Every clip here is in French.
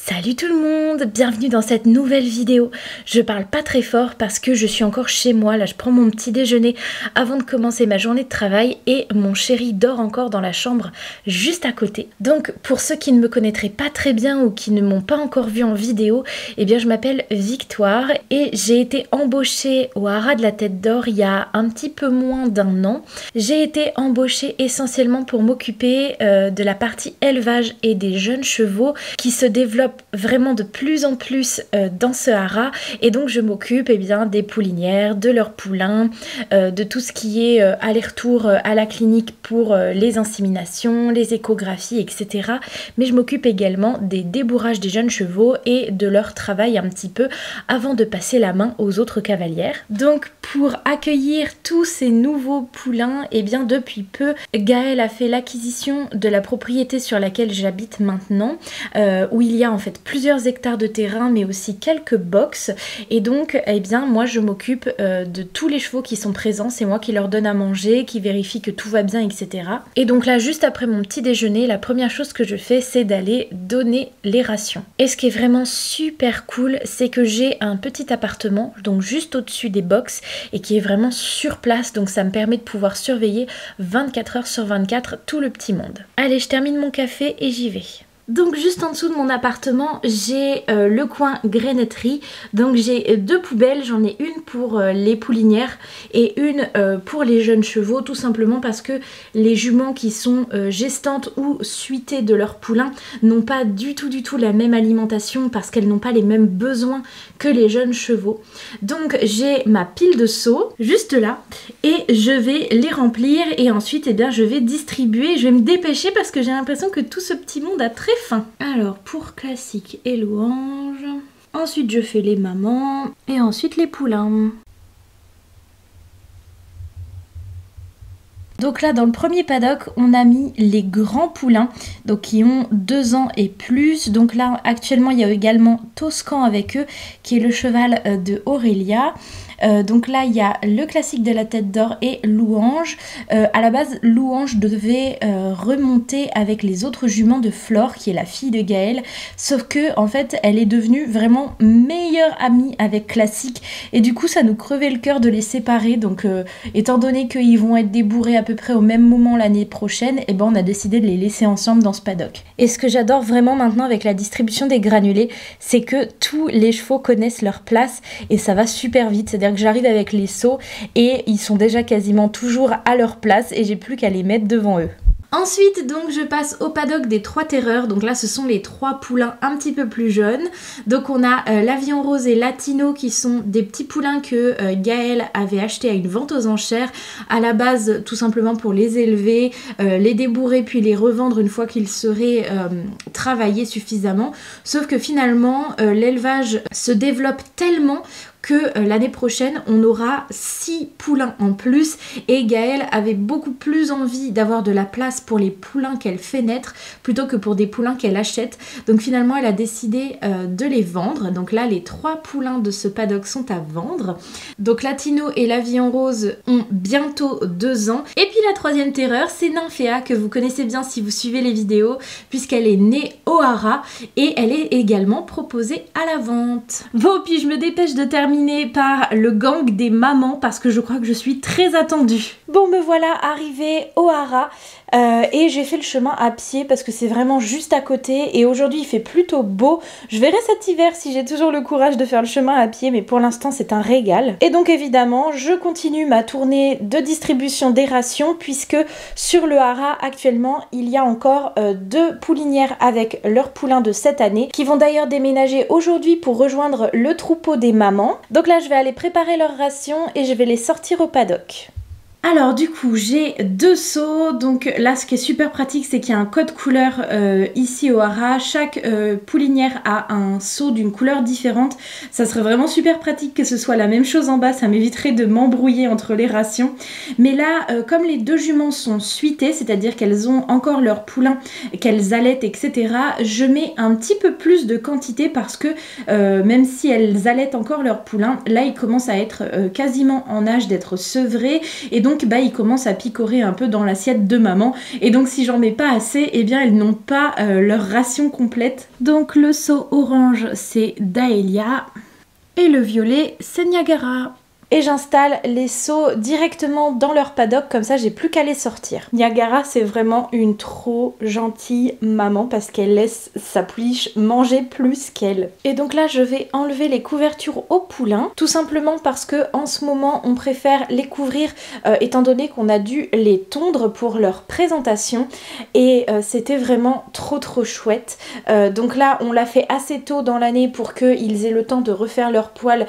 Salut tout le monde, bienvenue dans cette nouvelle vidéo. Je parle pas très fort parce que je suis encore chez moi, là je prends mon petit déjeuner avant de commencer ma journée de travail et mon chéri dort encore dans la chambre juste à côté. Donc pour ceux qui ne me connaîtraient pas très bien ou qui ne m'ont pas encore vu en vidéo, eh bien je m'appelle Victoire et j'ai été embauchée au Haras de la Tête d'Or il y a un petit peu moins d'un an. J'ai été embauchée essentiellement pour m'occuper de la partie élevage et des jeunes chevaux qui se développent vraiment de plus en plus dans ce haras, et donc je m'occupe des poulinières, de leurs poulains, de tout ce qui est aller-retour à la clinique pour les inséminations, les échographies, etc. Mais je m'occupe également des débourrages des jeunes chevaux et de leur travail un petit peu avant de passer la main aux autres cavalières. Donc pour accueillir tous ces nouveaux poulains, depuis peu, Gaëlle a fait l'acquisition de la propriété sur laquelle j'habite maintenant, où il y a en fait plusieurs hectares de terrain mais aussi quelques box, et donc moi je m'occupe de tous les chevaux qui sont présents, c'est moi qui leur donne à manger, qui vérifie que tout va bien, etc. Et donc là juste après mon petit déjeuner, la première chose que je fais c'est d'aller donner les rations. Et ce qui est vraiment super cool, c'est que j'ai un petit appartement donc juste au-dessus des box et qui est vraiment sur place, donc ça me permet de pouvoir surveiller 24 heures sur 24 tout le petit monde. Allez, je termine mon café et j'y vais. Donc juste en dessous de mon appartement, j'ai le coin grainetterie. Donc j'ai deux poubelles, j'en ai une pour les poulinières et une pour les jeunes chevaux, tout simplement parce que les juments qui sont gestantes ou suitées de leurs poulains n'ont pas du tout la même alimentation parce qu'elles n'ont pas les mêmes besoins que les jeunes chevaux. Donc j'ai ma pile de seaux juste là et je vais les remplir et ensuite je vais distribuer, je vais me dépêcher parce que j'ai l'impression que tout ce petit monde a très faim. Alors pour classique et louange, ensuite je fais les mamans et ensuite les poulains. Donc là dans le premier paddock on a mis les grands poulains, donc qui ont 2 ans et plus. Donc là actuellement il y a également Toscan avec eux qui est le cheval de Aurélia. Donc là il y a le classique de la Tête d'Or et Louange. À la base Louange devait remonter avec les autres juments de Flore qui est la fille de Gaëlle, sauf que en fait elle est devenue vraiment meilleure amie avec Classique et du coup ça nous crevait le cœur de les séparer. Donc étant donné qu'ils vont être débourrés à peu près au même moment l'année prochaine, on a décidé de les laisser ensemble dans ce paddock. Et ce que j'adore vraiment maintenant avec la distribution des granulés, c'est que tous les chevaux connaissent leur place et ça va super vite. C'est-à-dire que j'arrive avec les seaux et ils sont déjà quasiment toujours à leur place et j'ai plus qu'à les mettre devant eux. Ensuite donc je passe au paddock des 3 terreurs, donc là ce sont les 3 poulains un petit peu plus jeunes. Donc on a l'Avion Rose et Latino qui sont des petits poulains que Gaëlle avait acheté à une vente aux enchères, à la base tout simplement pour les élever, les débourrer puis les revendre une fois qu'ils seraient travaillés suffisamment. Sauf que finalement l'élevage se développe tellement que l'année prochaine on aura 6 poulains en plus et Gaëlle avait beaucoup plus envie d'avoir de la place pour les poulains qu'elle fait naître plutôt que pour des poulains qu'elle achète. Donc finalement elle a décidé de les vendre. Donc là les 3 poulains de ce paddock sont à vendre. Donc Latino et l'Avion Rose ont bientôt 2 ans. Et puis la 3e terreur c'est Nymphéa que vous connaissez bien si vous suivez les vidéos puisqu'elle est née au haras et elle est également proposée à la vente. Bon puis je me dépêche de terminer par le gang des mamans parce que je crois que je suis très attendue. Bon me voilà arrivée au haras et j'ai fait le chemin à pied parce que c'est vraiment juste à côté et aujourd'hui il fait plutôt beau. Je verrai cet hiver si j'ai toujours le courage de faire le chemin à pied, mais pour l'instant c'est un régal. Et donc évidemment je continue ma tournée de distribution des rations puisque sur le haras actuellement il y a encore 2 poulinières avec leurs poulains de cette année qui vont d'ailleurs déménager aujourd'hui pour rejoindre le troupeau des mamans. Donc là je vais aller préparer leurs rations et je vais les sortir au paddock. Alors du coup j'ai 2 seaux, donc là ce qui est super pratique c'est qu'il y a un code couleur ici au haras. Chaque poulinière a un seau d'une couleur différente. Ça serait vraiment super pratique que ce soit la même chose en bas, ça m'éviterait de m'embrouiller entre les rations. Mais là comme les 2 juments sont suitées, c'est-à-dire qu'elles ont encore leur poulain, qu'elles allaitent, etc. je mets un petit peu plus de quantité parce que même si elles allaitent encore leur poulain, là ils commencent à être quasiment en âge d'être sevrés et donc donc bah il commence à picorer un peu dans l'assiette de maman, et donc si j'en mets pas assez, eh bien elles n'ont pas leur ration complète. Donc le seau orange c'est Daelia et le violet c'est Niagara. Et j'installe les seaux directement dans leur paddock, comme ça j'ai plus qu'à les sortir. Niagara c'est vraiment une trop gentille maman parce qu'elle laisse sa pouliche manger plus qu'elle. Et donc là je vais enlever les couvertures au poulain, tout simplement parce que en ce moment on préfère les couvrir étant donné qu'on a dû les tondre pour leur présentation, et c'était vraiment trop chouette. Donc là on l'a fait assez tôt dans l'année pour qu'ils aient le temps de refaire leurs poils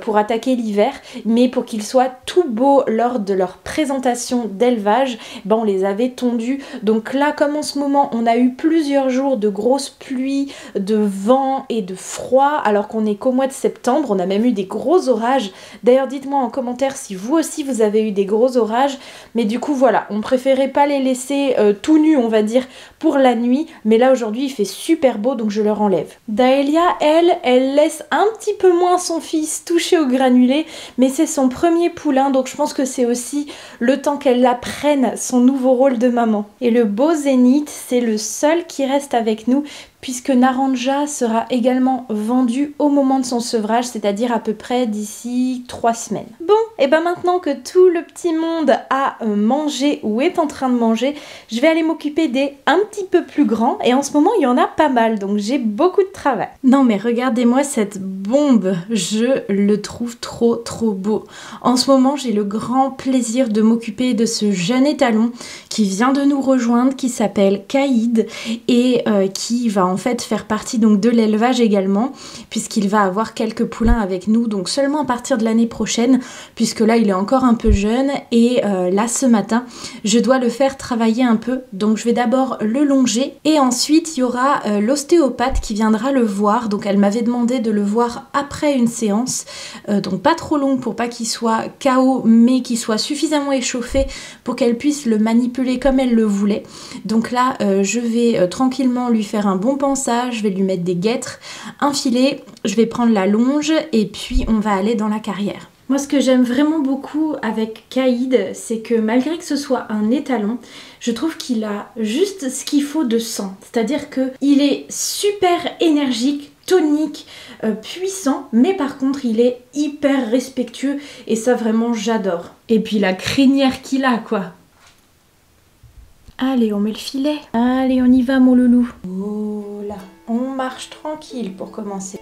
pour attaquer l'hiver. Mais pour qu'ils soient tout beaux lors de leur présentation d'élevage, ben on les avait tondus. Donc là, comme en ce moment, on a eu plusieurs jours de grosses pluies, de vent et de froid, alors qu'on est qu'au mois de septembre, on a même eu des gros orages. D'ailleurs, dites-moi en commentaire si vous aussi vous avez eu des gros orages. Mais du coup, voilà, on préférait pas les laisser tout nus, on va dire, pour la nuit. Mais là, aujourd'hui, il fait super beau, donc je leur enlève. Daelia, elle laisse un petit peu moins son fils toucher au granulé, mais c'est son premier poulain, donc je pense que c'est aussi le temps qu'elle apprenne son nouveau rôle de maman. Et le beau Zénith, c'est le seul qui reste avec nous, puisque Naranja sera également vendu au moment de son sevrage, c'est-à-dire à peu près d'ici 3 semaines. Bon, et ben maintenant que tout le petit monde a mangé ou est en train de manger, je vais aller m'occuper des un petit peu plus grands, et en ce moment il y en a pas mal, donc j'ai beaucoup de travail. Non mais regardez-moi cette bombe, je le trouve trop beau. En ce moment j'ai le grand plaisir de m'occuper de ce jeune étalon qui vient de nous rejoindre, qui s'appelle Caïd, et qui va en fait faire partie donc de l'élevage également, puisqu'il va avoir quelques poulains avec nous, donc seulement à partir de l'année prochaine, puisque là il est encore un peu jeune, et là ce matin je dois le faire travailler un peu, donc je vais d'abord le longer, et ensuite il y aura l'ostéopathe qui viendra le voir. Donc elle m'avait demandé de le voir après une séance, donc pas trop longue pour pas qu'il soit KO, mais qu'il soit suffisamment échauffé pour qu'elle puisse le manipuler comme elle le voulait. Donc là je vais tranquillement lui faire un bon pansage, je vais lui mettre des guêtres, un filet, je vais prendre la longe et puis on va aller dans la carrière. Moi ce que j'aime vraiment beaucoup avec Caïd, c'est que malgré que ce soit un étalon, je trouve qu'il a juste ce qu'il faut de sang. C'est-à-dire qu'il est super énergique, tonique, puissant, mais par contre il est hyper respectueux, et ça vraiment j'adore. Et puis la crinière qu'il a quoi. Allez, on met le filet. Allez, on y va mon loulou. Oh là, on marche tranquille pour commencer.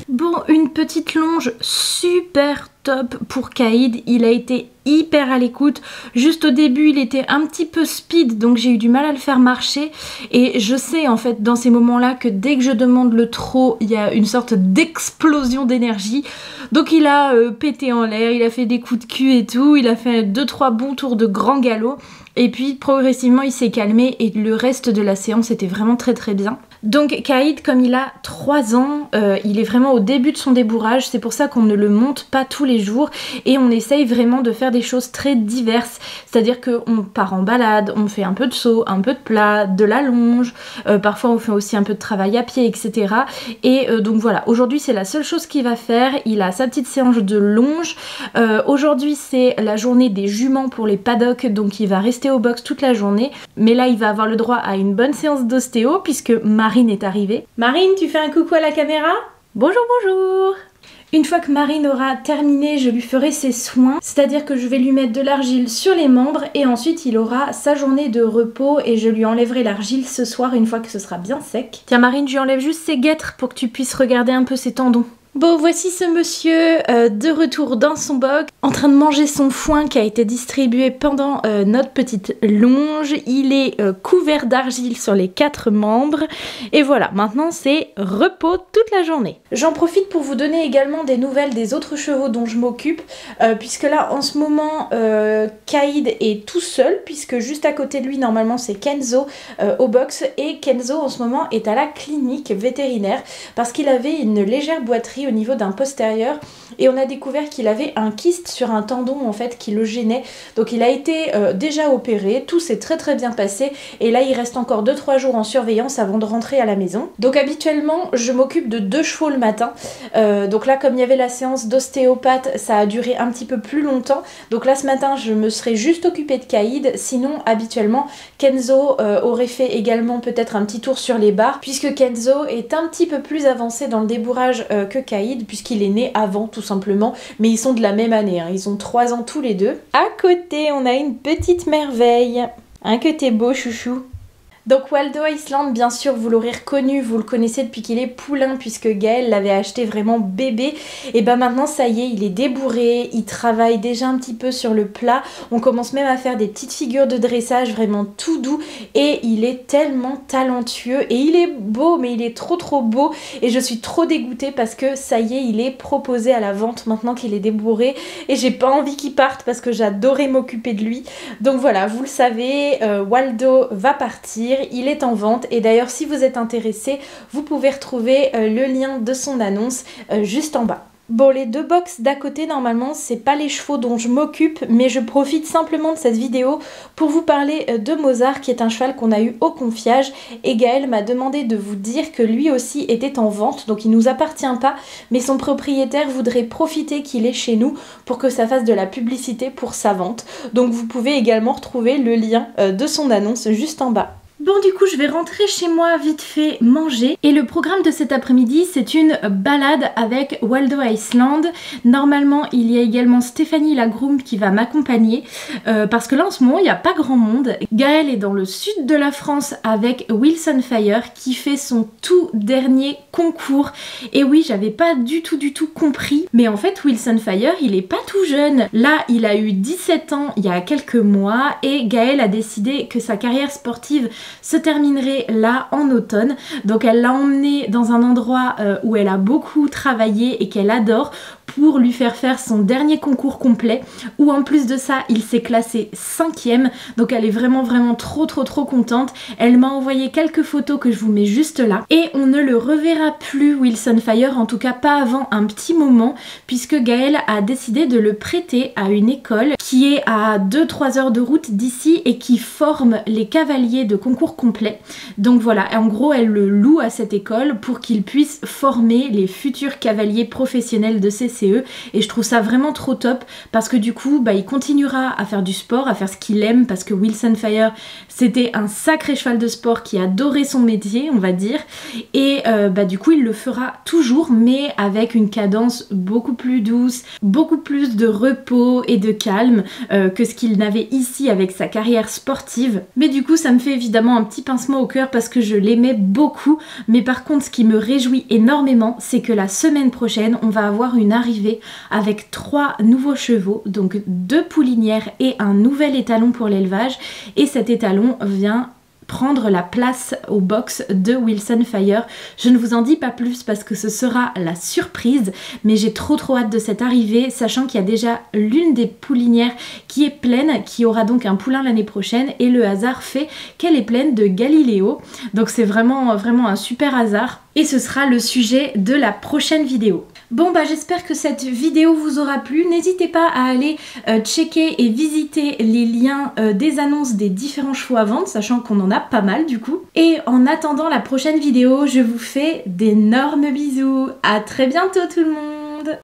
Bon, une petite longe super top pour Caïd, il a été hyper à l'écoute. Juste au début il était un petit peu speed, donc j'ai eu du mal à le faire marcher, et je sais en fait dans ces moments là que dès que je demande le trop, il y a une sorte d'explosion d'énergie. Donc il a pété en l'air, il a fait des coups de cul et tout, il a fait 2-3 bons tours de grand galop, et puis progressivement il s'est calmé, et le reste de la séance était vraiment très bien. Donc Caïd, comme il a 3 ans, il est vraiment au début de son débourrage, c'est pour ça qu'on ne le monte pas tous les jours, et on essaye vraiment de faire des choses très diverses, c'est-à-dire qu'on part en balade, on fait un peu de saut, un peu de plat, de la longe, parfois on fait aussi un peu de travail à pied, etc. Et donc voilà, aujourd'hui c'est la seule chose qu'il va faire, il a sa petite séance de longe. Aujourd'hui c'est la journée des juments pour les paddocks, donc il va rester au box toute la journée, mais là il va avoir le droit à une bonne séance d'ostéo puisque Marine est arrivée. Marine, tu fais un coucou à la caméra? Bonjour, bonjour! Une fois que Marine aura terminé, je lui ferai ses soins, c'est-à-dire que je vais lui mettre de l'argile sur les membres, et ensuite il aura sa journée de repos, et je lui enlèverai l'argile ce soir une fois que ce sera bien sec. Tiens Marine, je lui enlève juste ses guêtres pour que tu puisses regarder un peu ses tendons. Bon, voici ce monsieur de retour dans son box, en train de manger son foin qui a été distribué pendant notre petite longe. Il est couvert d'argile sur les 4 membres. Et voilà, maintenant c'est repos toute la journée. J'en profite pour vous donner également des nouvelles des autres chevaux dont je m'occupe, puisque là, en ce moment, Caïd est tout seul, puisque juste à côté de lui, normalement, c'est Kenzo au box. Et Kenzo, en ce moment, est à la clinique vétérinaire, parce qu'il avait une légère boiterie au niveau d'un postérieur et on a découvert qu'il avait un kyste sur un tendon en fait qui le gênait, donc il a été déjà opéré, tout s'est très bien passé et là il reste encore 2-3 jours en surveillance avant de rentrer à la maison. Donc habituellement je m'occupe de 2 chevaux le matin, donc là comme il y avait la séance d'ostéopathe ça a duré un petit peu plus longtemps, donc là ce matin je me serais juste occupée de Caïd, sinon habituellement Kenzo aurait fait également peut-être un petit tour sur les barres, puisque Kenzo est un petit peu plus avancé dans le débourrage que Caïd, puisqu'il est né avant tout simplement, mais ils sont de la même année, hein. Ils ont 3 ans tous les deux. À côté on a une petite merveille, hein, que t'es beau chouchou. Donc Waldo Iceland, bien sûr vous l'aurez reconnu, vous le connaissez depuis qu'il est poulain puisque Gaël l'avait acheté vraiment bébé, et ben maintenant ça y est, il est débourré, il travaille déjà un petit peu sur le plat, on commence même à faire des petites figures de dressage vraiment tout doux et il est tellement talentueux et il est beau, mais il est trop beau et je suis trop dégoûtée parce que ça y est, il est proposé à la vente maintenant qu'il est débourré et j'ai pas envie qu'il parte parce que j'adorais m'occuper de lui. Donc voilà, vous le savez, Waldo va partir. Il est en vente et d'ailleurs si vous êtes intéressé, vous pouvez retrouver le lien de son annonce juste en bas. Bon, les 2 box d'à côté, normalement, c'est pas les chevaux dont je m'occupe, mais je profite simplement de cette vidéo pour vous parler de Mozart, qui est un cheval qu'on a eu au confiage. Et Gaël m'a demandé de vous dire que lui aussi était en vente, donc il nous appartient pas, mais son propriétaire voudrait profiter qu'il est chez nous pour que ça fasse de la publicité pour sa vente. Donc vous pouvez également retrouver le lien de son annonce juste en bas. Bon, du coup je vais rentrer chez moi vite fait manger et le programme de cet après-midi c'est une balade avec Waldo Iceland. Normalement il y a également Stéphanie la groom qui va m'accompagner parce que là en ce moment il n'y a pas grand monde. Gaël est dans le sud de la France avec Wilson Fire qui fait son tout dernier concours. Et oui, j'avais pas du tout compris, mais en fait Wilson Fire il est pas tout jeune. Là il a eu 17 ans il y a quelques mois et Gaël a décidé que sa carrière sportive se terminerait là en automne, donc elle l'a emmené dans un endroit où elle a beaucoup travaillé et qu'elle adore pour lui faire son dernier concours complet, où en plus de ça il s'est classé 5e, donc elle est vraiment trop contente. Elle m'a envoyé quelques photos que je vous mets juste là et on ne le reverra plus Wilson Fire, en tout cas pas avant un petit moment, puisque Gaël a décidé de le prêter à une école qui est à 2-3 heures de route d'ici et qui forme les cavaliers de concours complet. Donc voilà, en gros elle le loue à cette école pour qu'il puisse former les futurs cavaliers professionnels de CCE et je trouve ça vraiment trop top parce que du coup il continuera à faire du sport, à faire ce qu'il aime, parce que Wilson Fire c'était un sacré cheval de sport qui adorait son métier on va dire, et du coup il le fera toujours mais avec une cadence beaucoup plus douce, beaucoup plus de repos et de calme que ce qu'il n'avait ici avec sa carrière sportive. Mais du coup ça me fait évidemment un petit pincement au cœur parce que je l'aimais beaucoup, mais par contre ce qui me réjouit énormément c'est que la semaine prochaine on va avoir une arrivée avec 3 nouveaux chevaux, donc 2 poulinières et un nouvel étalon pour l'élevage, et cet étalon vient prendre la place au box de Wilson Fire. Je ne vous en dis pas plus parce que ce sera la surprise, mais j'ai trop hâte de cette arrivée, sachant qu'il y a déjà l'une des poulinières qui est pleine, qui aura donc un poulain l'année prochaine, et le hasard fait qu'elle est pleine de Galiléo, donc c'est vraiment un super hasard, et ce sera le sujet de la prochaine vidéo. Bon j'espère que cette vidéo vous aura plu, n'hésitez pas à aller checker et visiter les liens des annonces des différents chevaux à vendre, sachant qu'on en a pas mal du coup. Et en attendant la prochaine vidéo, je vous fais d'énormes bisous, à très bientôt tout le monde.